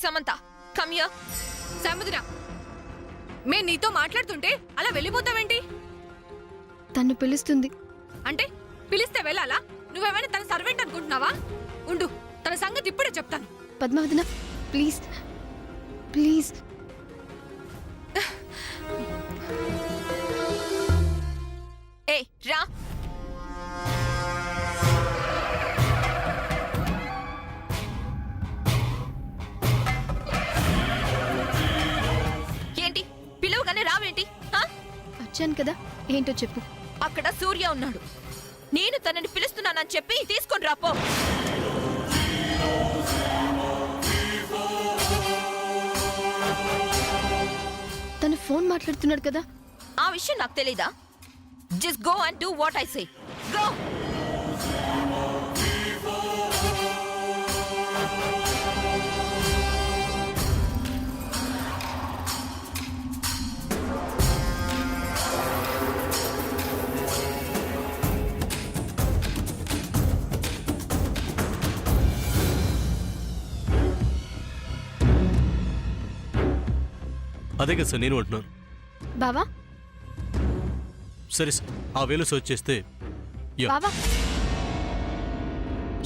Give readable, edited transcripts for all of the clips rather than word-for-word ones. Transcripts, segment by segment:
Samantha come here. సముద్ర, మే నీతో మాట్లాడుతుంటే అలా వెళ్ళిపోతావేంటి? తను పిలుస్తుంది. అంటే పిలిస్తే వెళ్ళాలా? నువ్వేమైనా తన సర్వెంట్ అనుకుంటున్నావా? ఉండు, తన సంగతి ఇప్పుడే చెప్తాను. పద్మావదన ప్లీజ్ ప్లీజ్. ఏ రా. ఏంటి పిలువగానే రావేంటి? వచ్చాను కదా, ఏంటో చెప్పు. అక్కడ సూర్య ఉన్నాడు. నేను తనని పిలుస్తున్నానని చెప్పి తీసుకొని రాపో. తను ఫోన్ మాట్లాడుతున్నాడు కదా. ఆ విషయం నాకు తెలీదా? Just go and do what I say. Go. అదే కదా సార్ నేను అంటున్నాను. బావా సరే సార్, ఆ వేలు సర్చ్ చేస్తే యా బావా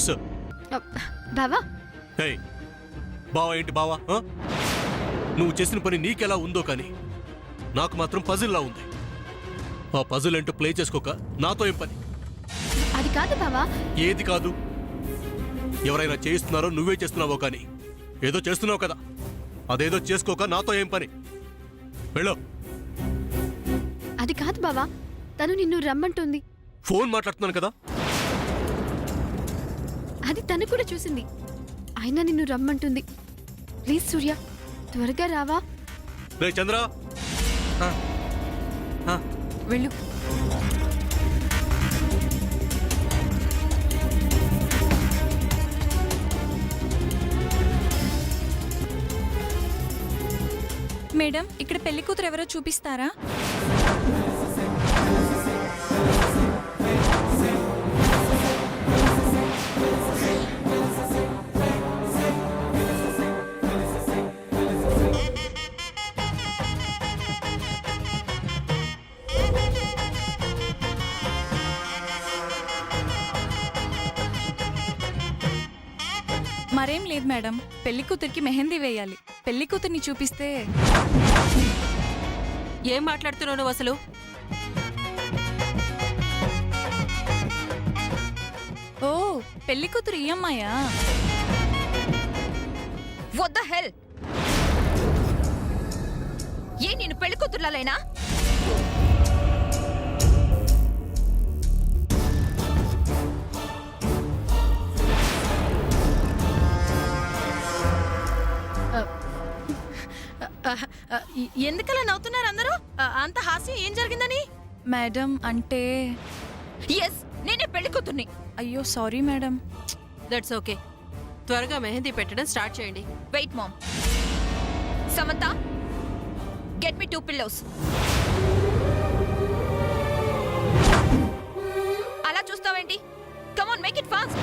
సార్. బావా హే బావా ఏంటి బావా? నువ్వు చేసిన పని నీకెలా ఉందో కానీ నాకు మాత్రం పజిల్లా ఉంది. ఆ పజిల్ ఏంటో ప్లే చేసుకోక నాతో ఏం పని? అది కాదు బావా. ఏది కాదు? ఎవరైనా చేయిస్తున్నారో నువ్వే చేస్తున్నావో కానీ ఏదో చేస్తున్నావు కదా, అదేదో చేసుకోక నాతో ఏం పని? వెళ్ళు. అది కాదు బావా, తను నిన్ను రమ్మంటుంది. ఫోన్ మాట్లాడుతున్నాను కదా. అది తను కూడా చూసింది, అయినా నిన్ను రమ్మంటుంది. ప్లీజ్ సూర్య, త్వరగా రావా. రే చంద్ర, వెళ్ళు. మేడం, ఇక్కడ పెళ్లి కూతురు ఎవరో చూపిస్తారా? మరేం లేదు మేడం, పెళ్లి కూతురికి మెహందీ వేయాలి. పెళ్లి కూతుర్ని చూపిస్తే. ఏం మాట్లాడుతున్నావు నువ్వు అసలు? ఓ, పెళ్లి కూతురు ఈ అమ్మాయా? What the hell? ఏ నేను పెళ్లి కూతుర్లైనా? ఎందుకలా నవ్వుతున్నారు అందరూ? అంత హాస్యం ఏం జరిగిందని? మేడం అంటే. ఎస్, నేనే పెళ్లి కూతుర్ని. అయ్యో సారీ మేడం. That's okay. త్వరగా మెహందీ పెట్టడం స్టార్ట్ చేయండి. Wait mom. Samantha, get me 2 pillows. అలా చూస్తావేంటి? Come on, make it fast.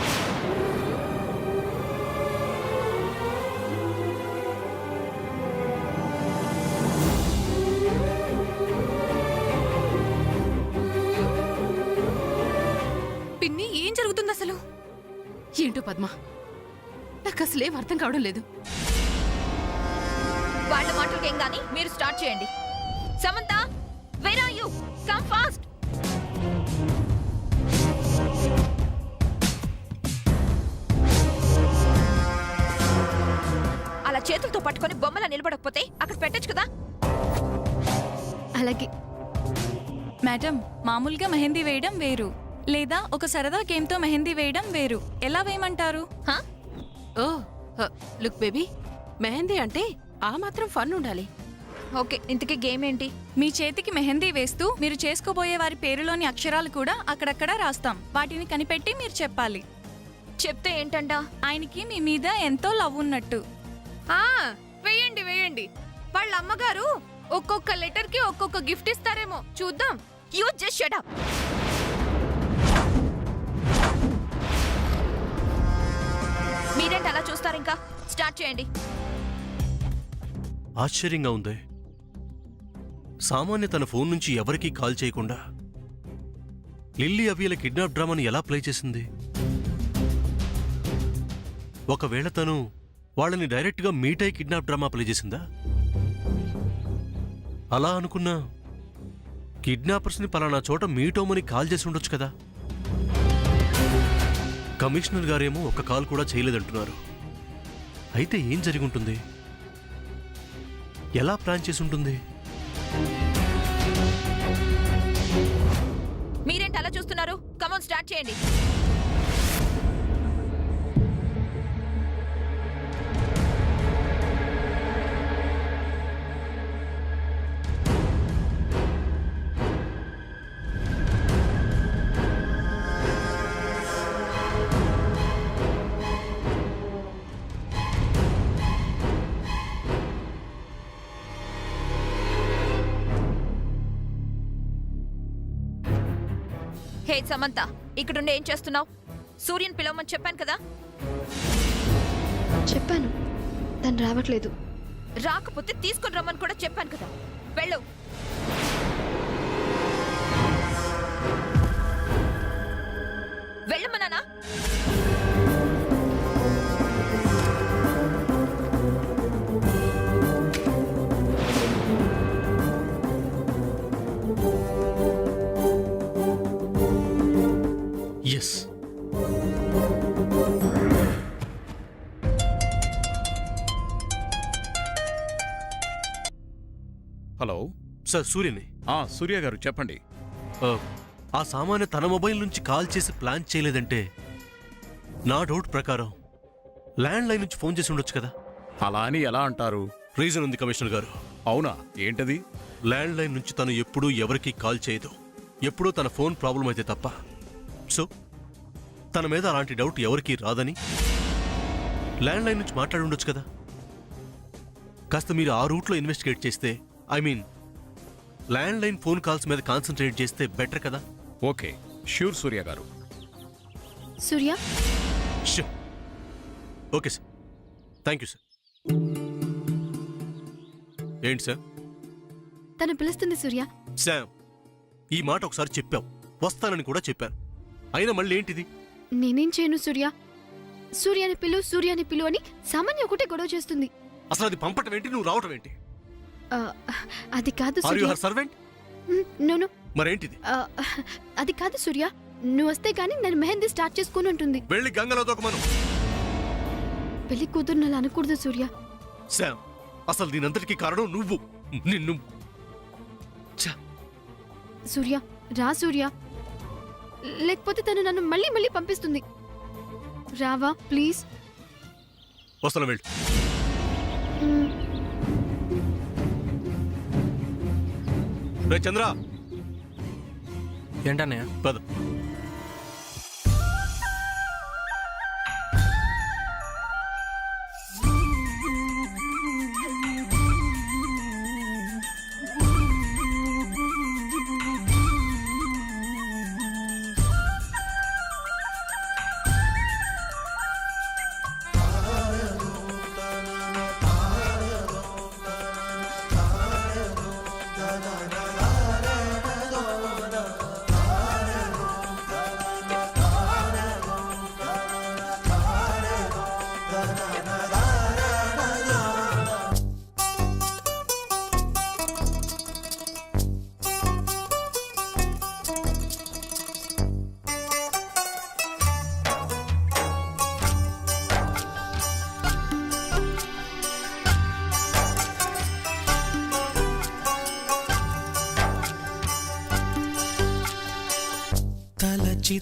పిన్ని, ఏం జరుగుతుంది అసలు? ఏంటో పద్మ, నాకు అసలేం అర్థం కావడం లేదు. వాళ్ళ మాటలకేం గానీ మీరు స్టార్ట్ చేయండి. Samantha, where are you? Come fast. అలా చేతులతో పట్టుకొని బొమ్మలా నిలబడకపోతే అక్కడ పెట్టొచ్చు కదా. అలాగే. మేడం, మామూలుగా మెహందీ వేయడం వేరు, లేదా ఒక సరదా గేమ్తో మెహందీ వేయడం వేరు. ఎలా వేయమంటారు? ఓ లుక్ బేబీ, మెహందీ అంటే ఆ మాత్రం ఫన్ ఉండాలి. ఓకే, ఇంతకీ గేమ్ ఏంటి? మీ చేతికి మెహందీ వేస్తూ మీరు చేసుకోబోయే వారి పేరులోని అక్షరాలు కూడా అక్కడక్కడ రాస్తాం. వాటిని కనిపెట్టి మీరు చెప్పాలి. చెప్తే ఏంటంట? ఆయనకి మీ మీద ఎంతో లవ్ ఉన్నట్టు. వేయండి వేయండి. వాళ్ళ అమ్మగారు ఒక్కొక్క లెటర్ కి ఒక్కొక్క గిఫ్ట్ ఇస్తారేమో, చూద్దాం. You just shut up. మీరేంటి అలా చూస్తారు? ఇంకా స్టార్ట్ చేయండి. ఆశ్చర్యంగా ఉంది. సామాన్య తన ఫోన్ నుంచి ఎవరికీ కాల్ చేయకుండా లిల్లీ అవియల కిడ్నాప్ డ్రామాని ఎలా ప్లే చేసింది? ఒకవేళ తను వాళ్ళని డైరెక్ట్గా మీట్ అయి కిడ్నాప్ డ్రామా ప్లే చేసిందా? అలా అనుకున్నా కిడ్నాపర్స్ని పలానా చోట మీట్ అవ్వమని కాల్ చేసి ఉండొచ్చు కదా. కమిషనర్ గారేమో ఒక్క కాల్ కూడా చేయలేదంటున్నారు. అయితే ఏం జరిగి ఉంటుంది? ఎలా ప్లాన్ చేసి ఉంటుంది? మీరేంటి అలా చూస్తున్నారు? కమాన్ స్టార్ట్ చేయండి. హే సమంత, ఇక్కడుండి ఏం చేస్తున్నావు? సూర్యన్ పిలవమని చెప్పాను కదా. చెప్పాను, తను రావట్లేదు. రాకపోతే తీసుకొని రమ్మని కూడా చెప్పాను కదా. వెళ్ళు. వెళ్ళమన్నానా? ఎస్. హలో సార్, సూర్యని. సూర్య గారు చెప్పండి. ఆ సామాన్య తన మొబైల్ నుంచి కాల్ చేసి ప్లాన్ చేయలేదంటే నా డౌట్ ప్రకారం ల్యాండ్ లైన్ నుంచి ఫోన్ చేసి ఉండొచ్చు కదా. అలా అని ఎలా అంటారు? రీజన్ ఉంది కమిషనర్ గారు. అవునా, ఏంటది? ల్యాండ్ లైన్ నుంచి తను ఎప్పుడూ ఎవరికీ కాల్ చేయదు. ఎప్పుడూ తన ఫోన్ ప్రాబ్లం అయితే తప్ప. సో తన మీద అలాంటి డౌట్ ఎవరికీ రాదని ల్యాండ్ లైన్ నుంచి మాట్లాడి ఉండొచ్చు కదా. కాస్త మీరు ఆ రూట్లో ఇన్వెస్టిగేట్ చేస్తే, I mean land line phone calls మీద కాన్సన్ట్రేట్ చేస్తే బెటర్ కదా. ఓకే, ష్యూర్ సూర్య గారు. Surya, sure. Okay sir, thank you sir. ఏంటి సార్? తను పిలుస్తుంది సూర్య. శామ్, ఈ మాట ఒకసారి చెప్పావు, వస్తానని కూడా చెప్పాను. అయినా మళ్ళీ ఏంటిది? నేనేం చేయను సూర్య. సూర్యాని పిలు, సూర్యాని పిలు అని సామాన్య ఒకటే గొడవ చేస్తుంది. అసలు అది పంపటం ఏంటి, నువ్వు రావటం ఏంటి? ఆ, అది కాదు are you Surya. Her servant? No. మరేంటిది? అది కాదు సూర్య. నువ్వు వస్తే గానీ నేను మెహందీ స్టార్ట్ చేసుకోను అంటుంది. వెళ్ళి గంగలో దొకమను. పెళ్లి కూతురు అలా అనకూడదు సూర్య. శామ్, అసలు దీనంతటికీ కారణం నువ్వు. నిన్ను సూర్య, రా సూర్య, లేకపోతే తను నన్ను మళ్ళీ మళ్ళీ పంపిస్తుంది. రావా ప్లీజ్. వస్తాను, వెళ్ళు. రే చంద్ర. ఏంటన్నయ్య? పద.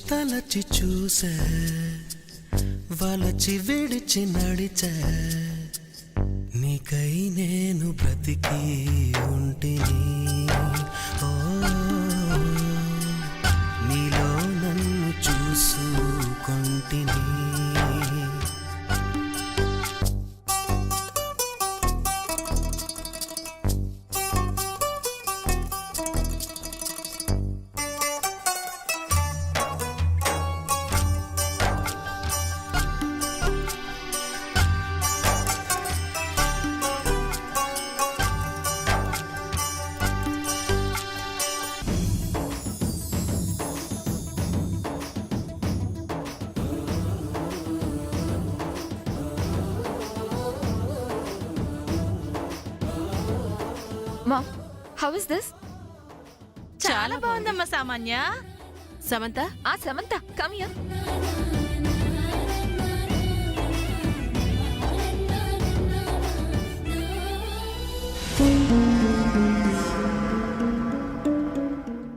తలచి చూసా, వలచి విడిచి నడిచా, నీకై నేను బ్రతికి ఉంటిని. ఓ నీలో నన్ను చూసుకొంటిని. Mom, how is this? చాలా బాగుందమ్మా సామాన్య. సమంత, ఆ సమంత, కమ్ హియర్.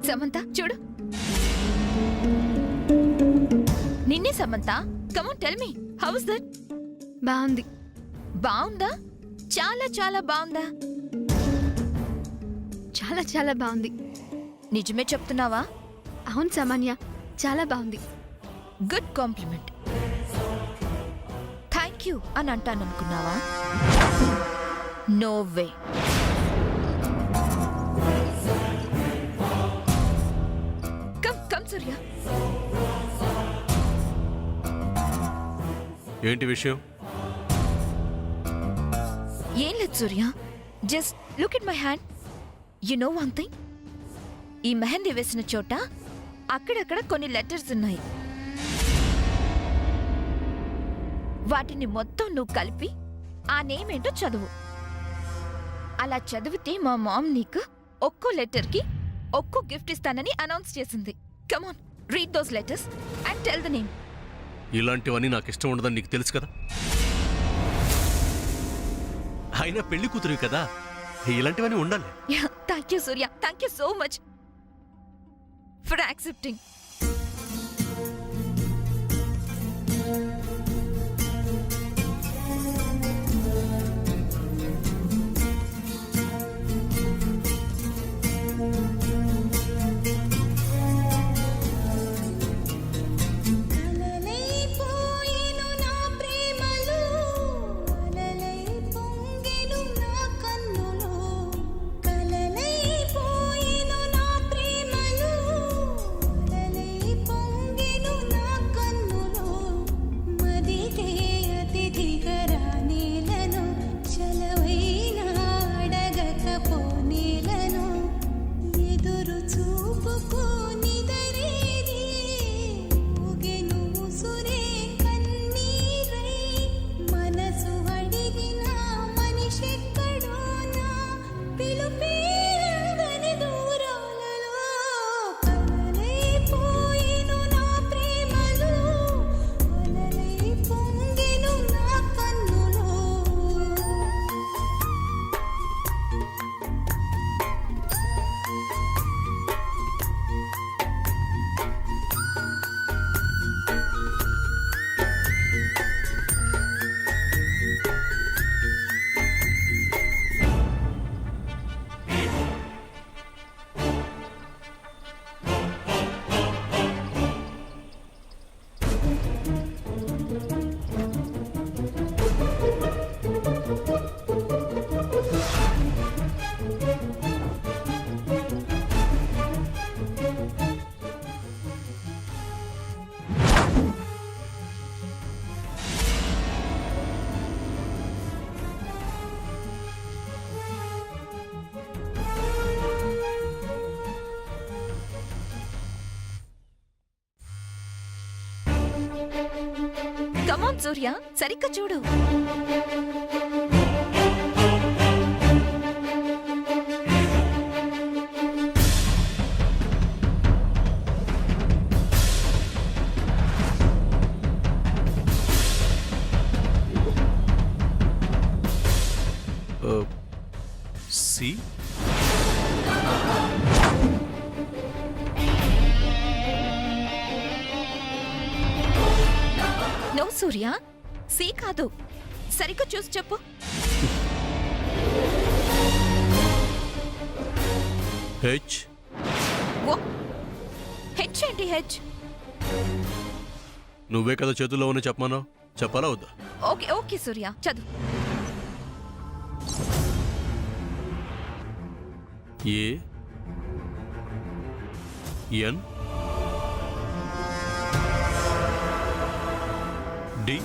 సమంత చూడు, నిన్నే Samantha. Come on tell me, how is that? బాగుంది. బాగుందా? చాలా చాలా బాగుందా? చాలా చాలా బాగుంది. నిజమే చెప్తున్నావా? అవును సామాన్య, చాలా బాగుంది. Good complement. థ్యాంక్ యూ అని అంటాననుకున్నావా? No way. Come come Surya. ఏంటి విషయం? ఏం లేదు Surya, just look at my hand. You know one thing, ఈ మెహందీ వేసిన చోట అక్కడక్కడ కొన్ని లెటర్స్ ఉన్నాయి. వాటిని మొత్తం నువ్వు కలిపి ఆ నేమ్ ఏంటో చదువు. అలా చదివితే మా మామ్ నీకు ఒక్కో లెటర్కి ఒక్కో గిఫ్ట్ ఇస్తానని అనౌన్స్ చేసింది. Come on, read those letters and tell the name. ఇలాంటివన్నీ నాకు ఇష్టం ఉండదని నీకు తెలుసు కదా. అయినా పెళ్లి కూతురు కదా, ఇలాంటివన్నీ ఉండాలి. Thank you Surya, thank you so much for accepting. Come on Surya, సరిగ్గా చూడు. సి నో సూర్య, సి కాదు. సరిగ్గా చూసి చెప్పు. హెచ్. ఓ, హెచ్ ఏంటి? హెచ్ నువ్వే కదా చేతుల్లో ఉన్న చెప్పమానో, చెప్పాలా వద్దా? ఓకే ఓకే సూర్య, చదువు. ఏ ఎన్ డి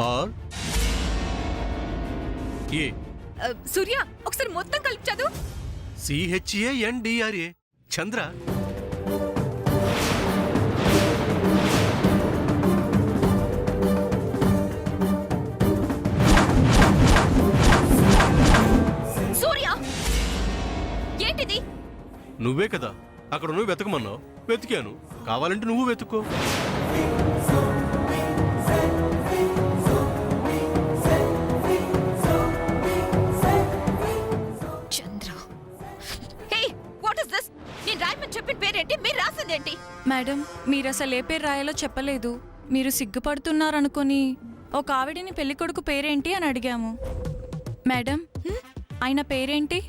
ఆర్ ఏ. సూర్య, ఒకసారి మొత్తం కలిపి చదువు. CHANDRA. చంద్ర. నువ్వే కదా అక్కడ నువ్వు వెతకమన్నావు, వెతికాను. కావాలంటే నువ్వు వెతుక్కో. చంద్ర, హే వాట్ ఇస్ దిస్? నేను రాయమని చెప్పిన పేరేంటి, మీరు రాసిందేంటి? మేడం మీరు అసలు ఏ పేరు రాయాలో చెప్పలేదు. మీరు సిగ్గుపడుతున్నారనుకొని ఒక ఆవిడని పెళ్ళికొడుకు పేరేంటి అని అడిగాము. మేడం ఆయన పేరేంటి?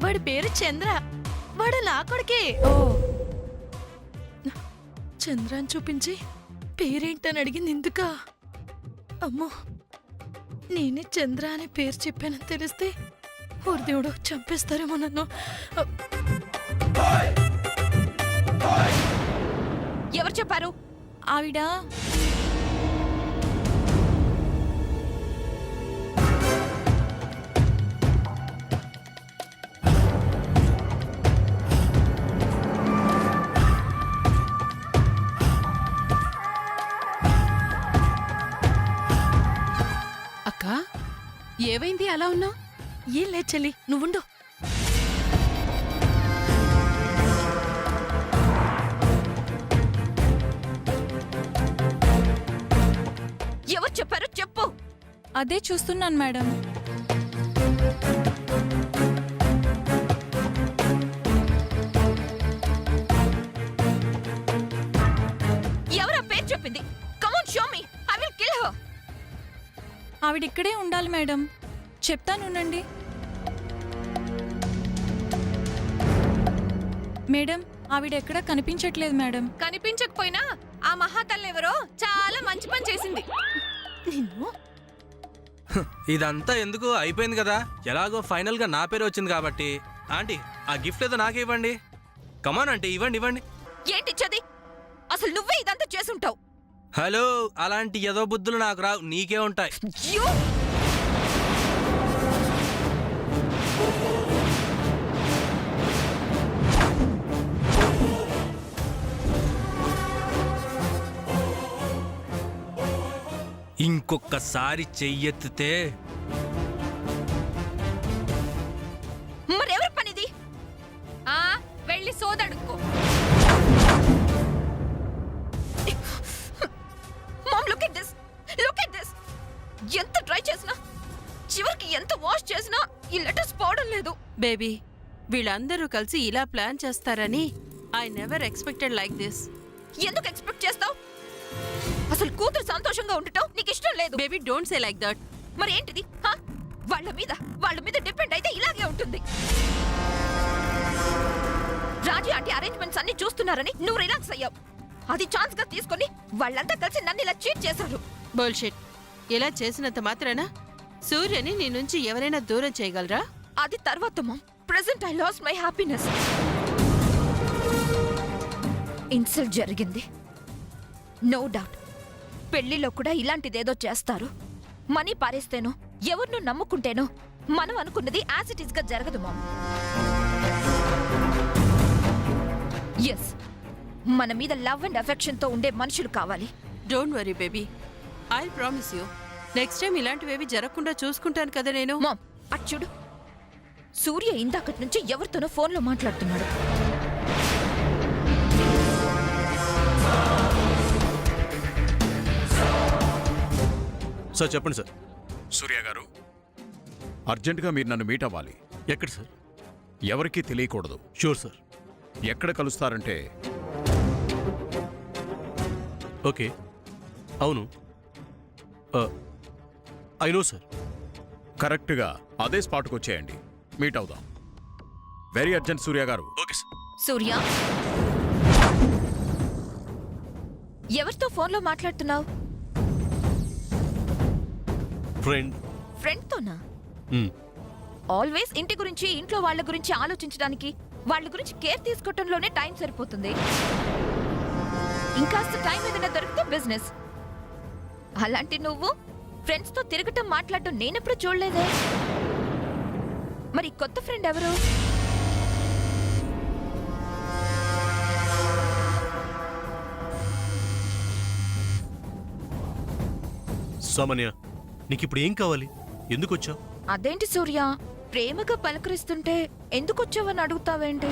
వాడి పేరు చంద్ర. వాడు నా కొడుకే. ఓ చంద్ర అని చూపించి పేరేంటని అడిగింది ఎందుకా? అమ్మో, నేనే చంద్ర అనే పేరు చెప్పానని తెలిస్తే ఓ దేవుడు చంపేస్తారేమో నన్ను. ఎవరు చెప్పారు? ఆవిడ అక్క, ఏవైంది అలా ఉన్నావు? ఏం లేదు చెల్లి, నువ్వుండు. ఎవరు చెప్పారు చెప్పు. అదే చూస్తున్నాను మేడం. ఎవరా పేరు చెప్పింది? Come on show me, I will kill her. ఆవిడ ఇక్కడే ఉండాలి మేడం, చెప్తానుండండి. మేడం ఆవిడ ఎక్కడా కనిపించట్లేదు మేడం. కనిపించకపోయినా ఆ మహాతల్లి ఎవరో చాలా మంచి పని చేసింది. నిన్ను ఇదంతా ఎందుకు అయిపోయింది కదా, ఎలాగో ఫైనల్ గా నా పేరు వచ్చింది కాబట్టి. ఆంటీ ఆ గిఫ్ట్ ఏదో నాకే ఇవ్వండి. కమాన్ ఆంటీ, ఇవ్వండి ఇవ్వండి. ఏంటి చది? అసలు నువ్వే ఇదంతా చేసుంటావు. హలో, అలాంటి ఏదో బుద్ధులు నాకు రావు, నీకే ఉంటాయి. You! ఇంకొకసారి చెయ్యెత్తితే మరెవరి పనిది? ఆ వెళ్ళి సోదడుక్కో. Mom look at this, look at this. ఎంత ట్రై చేసినా, చివరికి ఎంత వాష్ చేసినా ఈ లెటర్స్ పోవడం లేదు. బేబీ, వీళ్ళందరూ కలిసి ఇలా ప్లాన్ చేస్తారని I never expected like this. ఎందుకు ఎక్స్పెక్ట్ చేస్తావు? అసలు కూతురు సంతోషంగా ఉండటం నీకు ఇష్టం లేదు. Baby, don't say like that. మరి ఏంటిది? వాళ్ళ మీద డిపెండ్ అయితే ఇలాగే ఉంటుంది. రాజీ ఆంటీ అరేంజ్మెంట్స్ అన్ని చూస్తున్నారని నువ్వు రిలాక్స్ అయ్యావు. అది ఛాన్స్ గా తీసుకొని వాళ్ళంతా కలిసి నన్ను ఇలా చీట్ చేశారు. బోల్షిట్. ఇలా చేసినంత మాత్రాన సూర్యని నీ నుంచి ఎవరైనా దూరం చేయగలరా? అది తర్వాత mom. Present I lost my happiness. Insult జరిగింది, నో డౌట్. పెళ్లిలో కూడా ఇలాంటిదేదో చేస్తారు. మనీ పారేస్తేనో ఎవరినో నమ్ముకుంటేనో మనం అనుకున్నది యాజ్ ఇట్ ఈస్ గా జరగదు మామ్. ఎస్, మన మీద లవ్ అండ్ అఫెక్షన్ తో ఉండే మనుషులు కావాలి. Don't worry baby, I promise you next time ఇలాంటివేవి జరగకుండా చూసుకుంటాను కదా నేను. మామ్ అటు చూడు, సూర్య ఇందాకటి నుంచి ఎవరితోనో ఫోన్లో మాట్లాడుతున్నాడు. సార్ చెప్పండి సార్. సూర్య గారు, అర్జెంటుగా మీరు నన్ను మీట్ అవ్వాలి. ఎక్కడ సార్? ఎవరికీ తెలియకూడదు. Sure sir. ఎక్కడ కలుస్తారంటే ఓకే, అవును, ఐ నో సార్. కరెక్ట్గా అదే స్పాట్కి వచ్చేయండి, మీట్ అవుదాం. వెరీ అర్జెంట్ సూర్య గారు. Okay sir. సూర్య, ఎవరితో ఫోన్లో మాట్లాడుతున్నావు? ఫ్రెండ్తోనా? ఆల్వేస్ ఇంటి గురించి, ఇంట్లో వాళ్ళ గురించి ఆలోచించడానికి, వాళ్ళ గురించి కేర్ తీసుకోవటంలోనే టైం సరిపోతుంది. ఇంకాస్త టైం ఏదైనా దొరికితే బిజినెస్. అలాంటి నువ్వు ఫ్రెండ్స్తో తిరగటం, మాట్లాడటం నేనెప్పుడు చూడలేదే. మరి కొత్త ఫ్రెండ్ ఎవరు? సామాన్య, నీకిప్పుడు ఏం కావాలి? ఎందుకు వచ్చావు? అదేంటి సూర్య, ప్రేమగా పలకరిస్తుంటే ఎందుకొచ్చావని అడుగుతావేంటి?